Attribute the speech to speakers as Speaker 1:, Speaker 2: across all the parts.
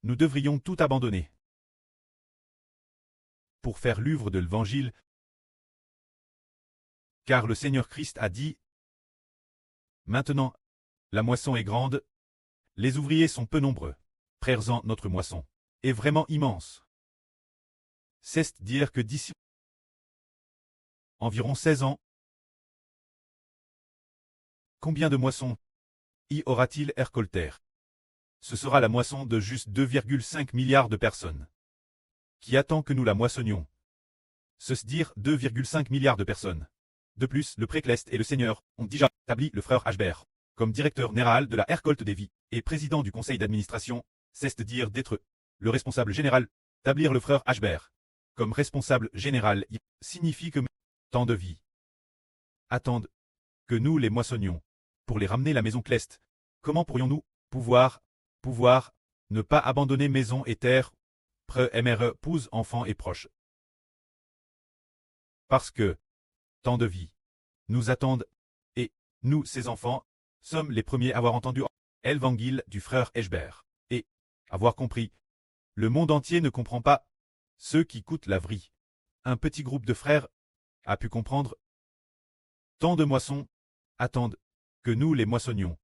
Speaker 1: nous devrions tout abandonner pour faire l'œuvre de l'Évangile, car le Seigneur Christ a dit: Maintenant, la moisson est grande, les ouvriers sont peu nombreux. Frères-en, notre moisson est vraiment immense. C'est-à-dire que d'ici environ 16 ans, combien de moissons y aura-t-il récolté? Ce sera la moisson de juste 2,5 milliards de personnes qui attend que nous la moissonnions. C'est-à-dire 2,5 milliards de personnes. De plus, le Préclest et le Seigneur ont déjà établi le frère Ashbert comme directeur général de la récolte des vies et président du conseil d'administration, c'est-à-dire d'être le responsable général. Établir le frère Ashbert comme responsable général signifie que tant de vies attendent que nous les moissonnions pour les ramener à la maison Clest. Comment pourrions-nous pouvoir ne pas abandonner maison et terre, mre, épouse, enfants et proches? Parce que tant de vies nous attendent, et nous, ces enfants, sommes les premiers à avoir entendu l'évangile du frère Ashbert, et avoir compris. Le monde entier ne comprend pas ceux qui coûtent la vie. Un petit groupe de frères a pu comprendre. Tant de moissons attendent que nous les moissonnions.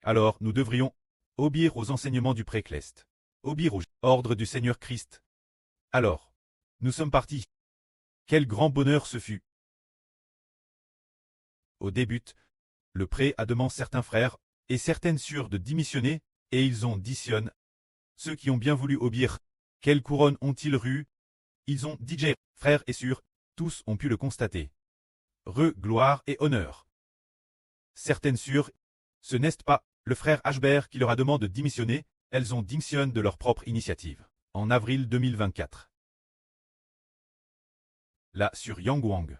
Speaker 1: Alors nous devrions obéir aux enseignements du Préclest, obéir aux ordres du Seigneur Christ. Alors, nous sommes partis. Quel grand bonheur ce fut! Au début, le pré a demandé certains frères et certaines sœurs de démissionner, et ils ont démissionné. Ceux qui ont bien voulu obéir, quelle couronne ont-ils reçu? Ils ont dit, frères et sœurs, tous ont pu le constater. Gloire et honneur. Certaines sœurs, ce n'est pas le frère Ashbert qui leur a demandé de démissionner, elles ont démissionné de leur propre initiative, en avril 2024. La sœur Yang Wang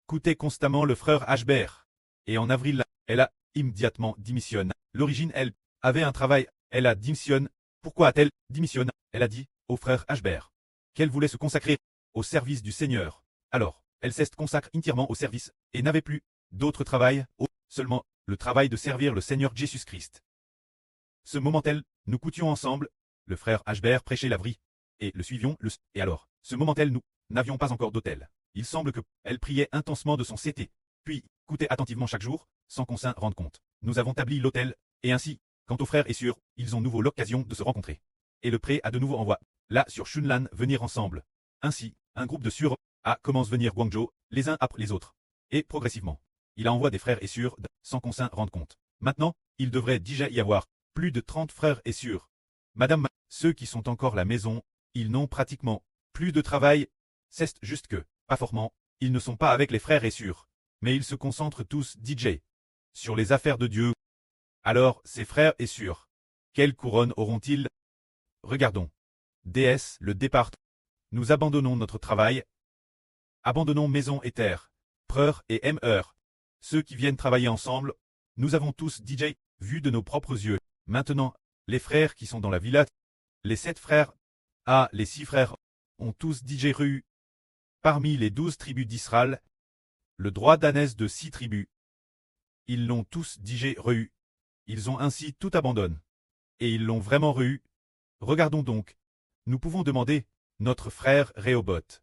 Speaker 1: écoutait constamment le frère Ashbert, et en avril, elle a immédiatement démissionné. L'origine, elle avait un travail, elle a démissionné. Pourquoi a-t-elle démissionné? Elle a dit au frère Ashbert qu'elle voulait se consacrer au service du Seigneur. Alors, elle s'est consacrée entièrement au service, et n'avait plus d'autre travail, seulement le travail de servir le Seigneur Jésus-Christ. Ce moment-elle, nous coûtions ensemble, le frère Ashbert prêchait la vie, et le suivions, et alors, ce moment-elle, nous n'avions pas encore d'autel. Il semble que elle priait intensement de son CT, puis écoutait attentivement chaque jour, sans qu'on s'en rende compte. Nous avons établi l'autel, et ainsi, quant aux frères et sœurs, ils ont nouveau l'occasion de se rencontrer. Et le pré a de nouveau envoie, là sur Shunlan, venir ensemble. Ainsi, un groupe de sœurs a commencé à venir Guangzhou, les uns après les autres. Et progressivement, il a envoyé des frères et sœurs sans qu'on s'en rende compte. Maintenant, il devrait déjà y avoir plus de 30 frères et sœurs. Madame, ceux qui sont encore à la maison, ils n'ont pratiquement plus de travail. C'est juste que, pas fortement, ils ne sont pas avec les frères et sœurs, mais ils se concentrent tous, DJ, sur les affaires de Dieu. Alors, ces frères et sœurs, quelle couronne auront-ils? Regardons. DS, le départ. Nous abandonnons notre travail. Abandonnons maison et terre, preur et MR. Ceux qui viennent travailler ensemble, nous avons tous, DJ, vu de nos propres yeux. Maintenant, les frères qui sont dans la villa, les 7 frères, les 6 frères, ont tous DJ reçu. Parmi les 12 tribus d'Israël, le droit d'ânesse de 6 tribus. Ils l'ont tous DJ reçu. Ils ont ainsi tout abandonné. Et ils l'ont vraiment reçu. Regardons donc. Nous pouvons demander, notre frère Rehoboth.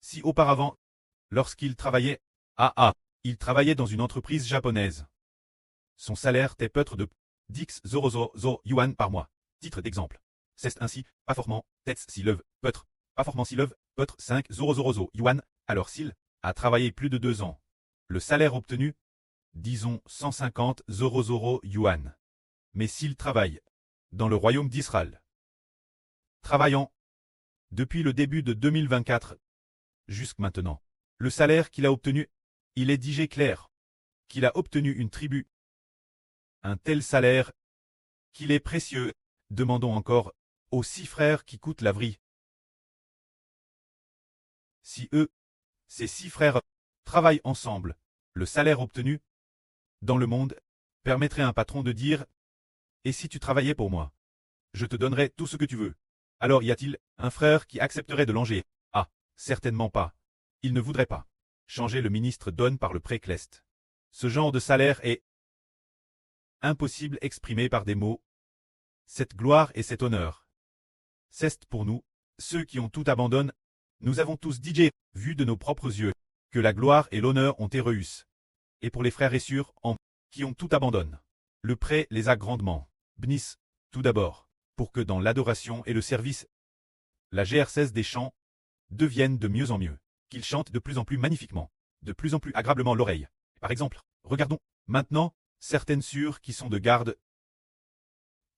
Speaker 1: Si auparavant, lorsqu'il travaillait, il travaillait dans une entreprise japonaise. Son salaire était peut-être de 10 yuan par mois. Titre d'exemple. C'est ainsi, pas fortement, tête si leve, peut-être, pas fortement si leve, peut-être 5 yuan, alors s'il a travaillé plus de 2 ans. Le salaire obtenu, disons 150 yuan. Mais s'il travaille dans le royaume d'Israël, travaillant depuis le début de 2024 jusqu'à maintenant, le salaire qu'il a obtenu, il est digé clair qu'il a obtenu une tribu. Un tel salaire, qu'il est précieux, demandons encore aux 6 frères qui coûtent la vie. Si eux, ces 6 frères, travaillent ensemble, le salaire obtenu dans le monde permettrait à un patron de dire « Et si tu travaillais pour moi, je te donnerais tout ce que tu veux. » Alors y a-t-il un frère qui accepterait de langer? Certainement pas. Il ne voudrait pas changer le ministre donne par le Préclest. Ce genre de salaire est impossible exprimé par des mots. cette gloire et cet honneur. C'est pour nous, ceux qui ont tout abandonné. Nous avons tous DJ, vu de nos propres yeux, que la gloire et l'honneur ont été reçus. Et pour les frères et sœurs, qui ont tout abandonné. Le prêt les a grandement bénis, tout d'abord, pour que dans l'adoration et le service, la GR16 des chants devienne de mieux en mieux, qu'ils chantent de plus en plus magnifiquement, de plus en plus agréablement l'oreille. Par exemple, regardons, maintenant, certaines sœurs qui sont de garde.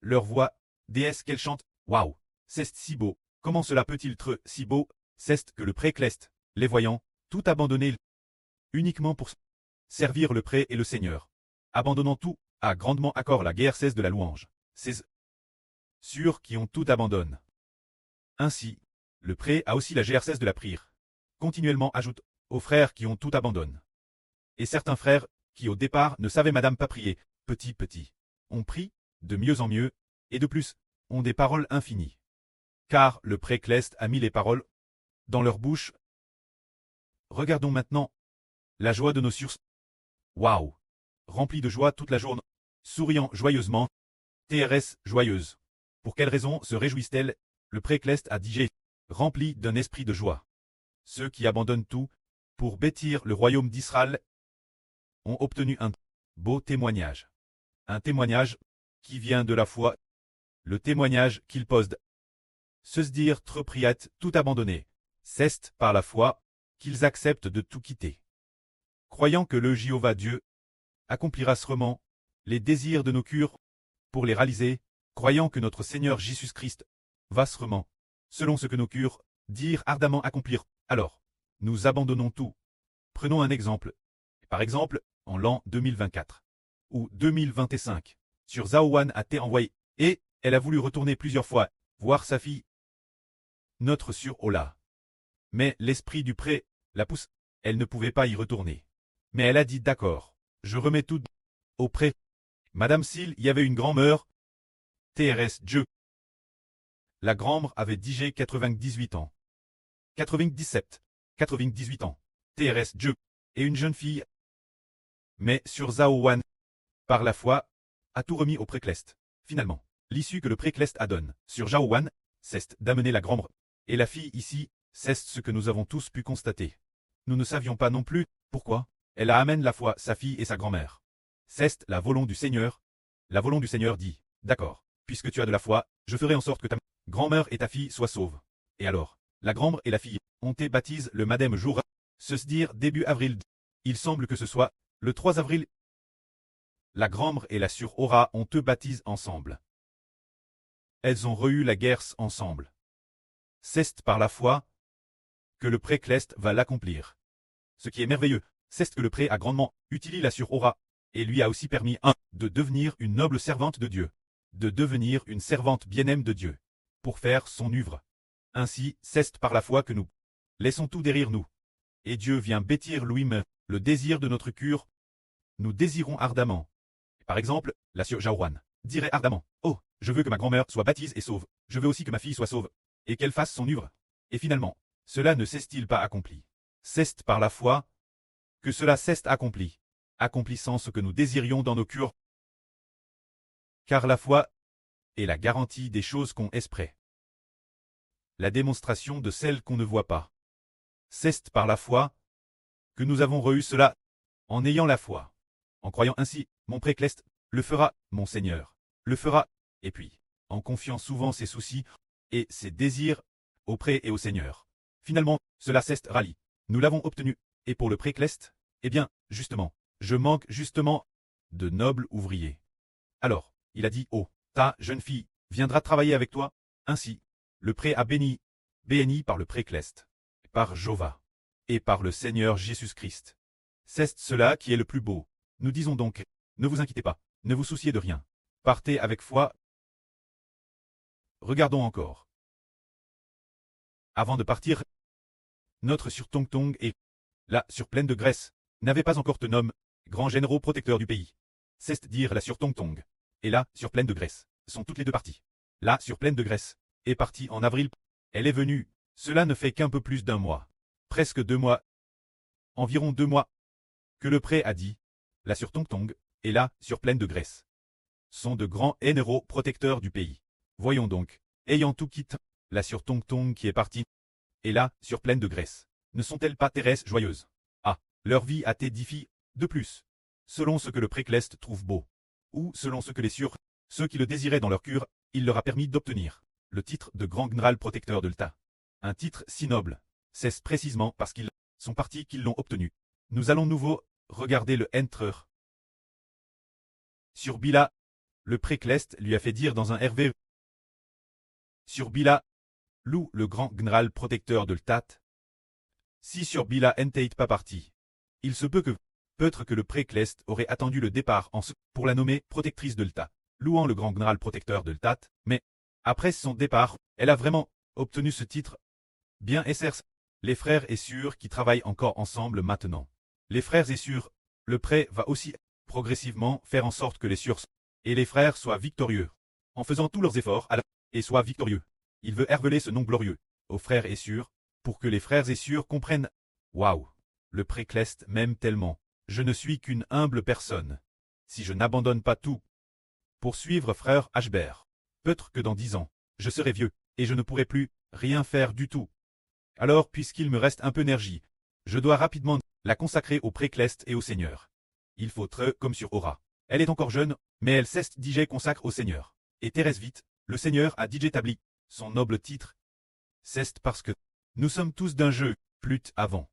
Speaker 1: Leur voix, déesse qu'elles chantent, waouh, c'est si beau, comment cela peut-il être si beau, c'est que le pré-cleste, les voyant, tout abandonner, uniquement pour servir le pré et le Seigneur. Abandonnant tout, a grandement accord la guerre cesse de la louange. Ces sûrs qui ont tout abandonné. Ainsi, le pré a aussi la GR16 de la prière. Continuellement ajoute, aux frères qui ont tout abandonné. Et certains frères, qui au départ ne savaient madame pas prier, petit, ont pris, de mieux en mieux, et de plus, ont des paroles infinies. Car le pré-cleste a mis les paroles dans leur bouche. Regardons maintenant la joie de nos sœurs. Waouh! Remplis de joie toute la journée, souriant joyeusement. TRS joyeuse. Pour quelle raison se réjouissent-elles? Le pré-cleste a digé, rempli d'un esprit de joie. Ceux qui abandonnent tout, pour bâtir le royaume d'Israël, ont obtenu un beau témoignage. Un témoignage qui vient de la foi. Le témoignage qu'ils posent. Se dire trop priat, tout abandonner. C'est par la foi qu'ils acceptent de tout quitter. Croyant que le Jéhovah Dieu accomplira sûrement les désirs de nos cœurs pour les réaliser, croyant que notre Seigneur Jésus-Christ va sûrement, selon ce que nos cœurs dirent ardemment accomplir, alors, nous abandonnons tout. Prenons un exemple. Par exemple, en l'an 2024 ou 2025, sur Zaowan a été envoyée, et elle a voulu retourner plusieurs fois, voir sa fille, notre sœur Ola. Mais l'esprit du pré la pousse, elle ne pouvait pas y retourner. Mais elle a dit d'accord, je remets tout au pré. Madame s'il y avait une grand-mère, TRS Dieu. La grand-mère avait digé 98 ans. 97, 98 ans, TRS Dieu, et une jeune fille. Mais sur Zaowan, par la foi, a tout remis au pré-cleste. Finalement, l'issue que le pré-cleste a donne, sur Zaowan, c'est d'amener la grand-mère. Et la fille ici, c'est ce que nous avons tous pu constater. Nous ne savions pas non plus, pourquoi, elle amène la foi, sa fille et sa grand-mère. C'est la volonté du Seigneur. La volonté du Seigneur dit, d'accord, puisque tu as de la foi, je ferai en sorte que ta grand-mère et ta fille soient sauves. Et alors, la grand-mère et la fille ont été baptisées le madame jour, se dire début avril. Il semble que ce soit le 3 avril. La grand-mère et la sœur Aura ont eux baptisé ensemble. Elles ont reçu la guerre ensemble. C'est par la foi que le pré-cleste va l'accomplir. Ce qui est merveilleux, c'est que le pré a grandement utilisé la sœur Aura, et lui a aussi permis de devenir une noble servante de Dieu, de devenir une servante bien-aimée de Dieu, pour faire son œuvre. Ainsi, c'est par la foi que nous laissons tout derrière nous. Et Dieu vient bâtir lui-même le désir de notre cœur. Nous désirons ardemment. Par exemple, la sœur Jaouan dirait ardemment, oh, je veux que ma grand-mère soit baptisée et sauve, je veux aussi que ma fille soit sauve, et qu'elle fasse son œuvre. Et finalement, cela ne s'est-il pas accompli? C'est par la foi que cela s'est accompli, accomplissant ce que nous désirions dans nos cœurs. Car la foi est la garantie des choses qu'on espère. La démonstration de celles qu'on ne voit pas. C'est par la foi que nous avons reçu cela, en ayant la foi. En croyant ainsi, mon pré-cleste le fera, mon Seigneur le fera, et puis, en confiant souvent ses soucis et ses désirs au pré et au Seigneur. Finalement, cela s'est rallie. Nous l'avons obtenu, et pour le pré-cleste, eh bien, justement, je manque justement de nobles ouvriers. Alors, il a dit, oh, ta jeune fille viendra travailler avec toi. Ainsi, le pré a béni par le pré-cleste, par Jova, et par le Seigneur Jésus-Christ. C'est cela qui est le plus beau. Nous disons donc, ne vous inquiétez pas, ne vous souciez de rien. Partez avec foi. Regardons encore. Avant de partir, notre sur Tong Tong et la sur pleine de graisse n'avait pas encore te nomme grand généraux protecteur du pays. C'est dire la sur Tong Tong et la sur pleine de graisse sont toutes les deux parties. La sur pleine de graisse est partie en avril. Elle est venue. Cela ne fait qu'un peu plus d'un mois. Presque 2 mois. Environ 2 mois. Que le pré a dit. La sur Tong Tong et la sur pleine de graisse sont de grands héros protecteurs du pays. Voyons donc, ayant tout quitté, la sur Tong Tong qui est partie, et là, sur pleine de graisse, ne sont-elles pas Thérèse joyeuses? Ah, leur vie a été difficile, de plus, selon ce que le Précleste trouve beau, ou selon ce que ceux qui le désiraient dans leur cure, il leur a permis d'obtenir le titre de grand général protecteur de l'État. Un titre si noble, c'est précisément parce qu'ils sont partis qu'ils l'ont obtenu. Nous allons nouveau regarder le Enter. Sur Bila, le Précleste lui a fait dire dans un RV. Sur Bila, Lou, le grand général protecteur de l'État. Si sur Bila n'était pas parti, il se peut que, peut-être que le Précleste aurait attendu le départ pour la nommer protectrice de l'État, louant le grand général protecteur de l'État, mais, après son départ, elle a vraiment obtenu ce titre. Bien SRC, les frères et sœurs qui travaillent encore ensemble maintenant. Les frères et sœurs, le pré va aussi progressivement faire en sorte que les sœurs et les frères soient victorieux, en faisant tous leurs efforts et soient victorieux. Il veut révéler ce nom glorieux aux frères et sœurs, pour que les frères et sœurs comprennent. Waouh, le Précleste m'aime tellement. Je ne suis qu'une humble personne. Si je n'abandonne pas tout pour suivre frère Ashbert, peut-être que dans 10 ans, je serai vieux, et je ne pourrai plus rien faire du tout. Alors, puisqu'il me reste un peu d'énergie, je dois rapidement la consacrer au Précleste et au Seigneur. Il faut comme sur Aura. Elle est encore jeune, mais elle cesse DJ consacre au Seigneur. Et Thérèse vite, le Seigneur a DJ établi son noble titre. C'est parce que nous sommes tous d'un jeu, plus avant,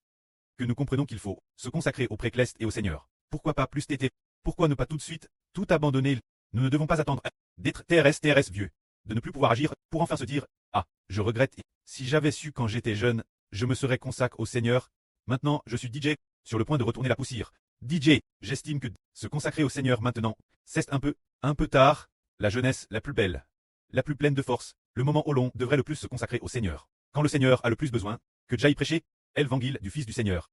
Speaker 1: que nous comprenons qu'il faut se consacrer au Précleste et au Seigneur. Pourquoi pas plus tété? Pourquoi ne pas tout de suite tout abandonner? Nous ne devons pas attendre d'être TRS vieux, de ne plus pouvoir agir, pour enfin se dire, ah, je regrette, si j'avais su quand j'étais jeune, je me serais consacré au Seigneur. Maintenant, je suis DJ, sur le point de retourner la poussière. DJ, j'estime que se consacrer au Seigneur maintenant, c'est un peu tard, la jeunesse la plus belle, la plus pleine de force, le moment où l'on devrait le plus se consacrer au Seigneur. Quand le Seigneur a le plus besoin, que j'aille prêcher, l'évangile du Fils du Seigneur.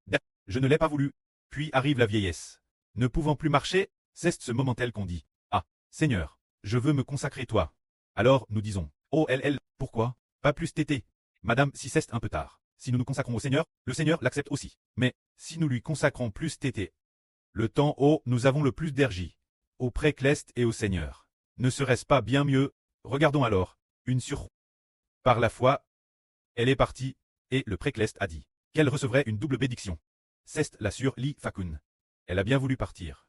Speaker 1: Je ne l'ai pas voulu. Puis arrive la vieillesse. Ne pouvant plus marcher, c'est ce moment tel qu'on dit, ah, Seigneur, je veux me consacrer toi. Alors, nous disons, oh pourquoi? Pas plus tété. Madame, si c'est un peu tard. Si nous nous consacrons au Seigneur, le Seigneur l'accepte aussi. Mais, si nous lui consacrons plus tété, le temps où nous avons le plus d'énergie, au Précleste et au Seigneur, ne serait-ce pas bien mieux? Regardons alors, une sur. Par la foi, elle est partie, et le Précleste a dit qu'elle recevrait une double bénédiction. C'est la sur Li Fakun. Elle a bien voulu partir.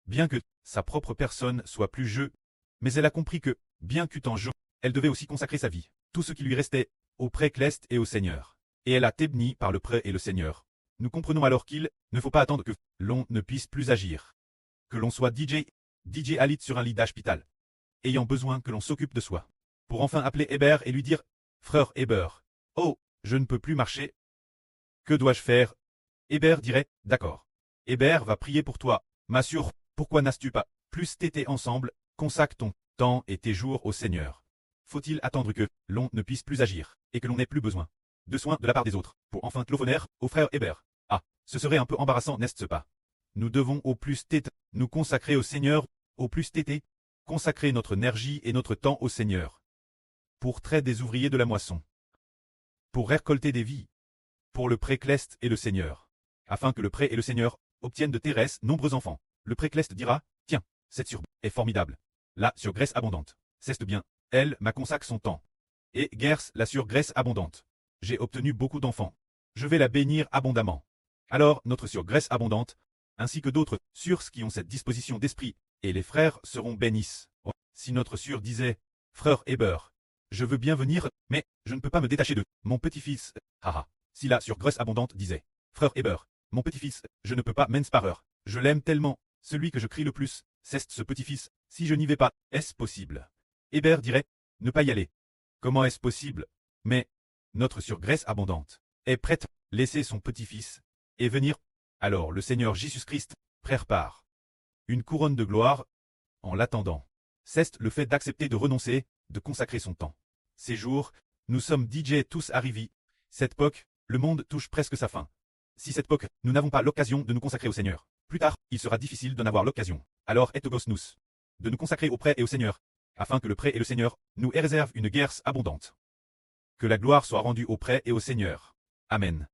Speaker 1: Bien que sa propre personne soit plus jeu, mais elle a compris que, bien qu'étant jeu, elle devait aussi consacrer sa vie, tout ce qui lui restait, au Précleste et au Seigneur. Et elle a été bénie par le pré et le Seigneur. Nous comprenons alors qu'il ne faut pas attendre que l'on ne puisse plus agir. Que l'on soit DJ Alit sur un lit d'hôpital, ayant besoin que l'on s'occupe de soi. Pour enfin appeler Hébert et lui dire, frère Hébert, oh, je ne peux plus marcher. Que dois-je faire? Hébert dirait, d'accord. Hébert va prier pour toi, m'assure, pourquoi n'as-tu pas plus t'étais ensemble, consacre ton temps et tes jours au Seigneur. Faut-il attendre que l'on ne puisse plus agir, et que l'on n'ait plus besoin de soins de la part des autres, pour enfin téléphoner au frère Hébert? Ah, ce serait un peu embarrassant, n'est-ce pas? Nous devons au plus tété nous consacrer au Seigneur, au plus tété, consacrer notre énergie et notre temps au Seigneur. Pour traiter des ouvriers de la moisson. Pour récolter des vies. Pour le Précleste et le Seigneur. Afin que le pré et le Seigneur obtiennent de Thérèse nombreux enfants. Le Précleste dira, tiens, cette sur est formidable. La sur graisse abondante. C'est bien, elle m'a consacre son temps. Et Gers la sur graisse abondante. J'ai obtenu beaucoup d'enfants. Je vais la bénir abondamment. Alors notre sur graisse abondante, ainsi que d'autres surs qui ont cette disposition d'esprit, et les frères seront bénis. Oh, si notre sur disait, frère Hébert, je veux bien venir, mais je ne peux pas me détacher de mon petit-fils. Haha. Si la sur graisse abondante disait, frère Hébert, mon petit-fils, je ne peux pas mensparer. Je l'aime tellement, celui que je crie le plus, c'est ce petit-fils, si je n'y vais pas, est-ce possible? Hébert dirait, ne pas y aller. Comment est-ce possible? Mais, notre sur graisse abondante est prête, laisser son petit-fils, et venir. Alors le Seigneur Jésus-Christ prépare une couronne de gloire, en l'attendant. C'est le fait d'accepter de renoncer, de consacrer son temps. Ces jours, nous sommes DJ tous arrivés. Cette époque, le monde touche presque sa fin. Si cette époque, nous n'avons pas l'occasion de nous consacrer au Seigneur, plus tard, il sera difficile d'en avoir l'occasion. Alors etogos nous, de nous consacrer au pré et au Seigneur, afin que le pré et le Seigneur nous réservent une guerre abondante. Que la gloire soit rendue au pré et au Seigneur. Amen.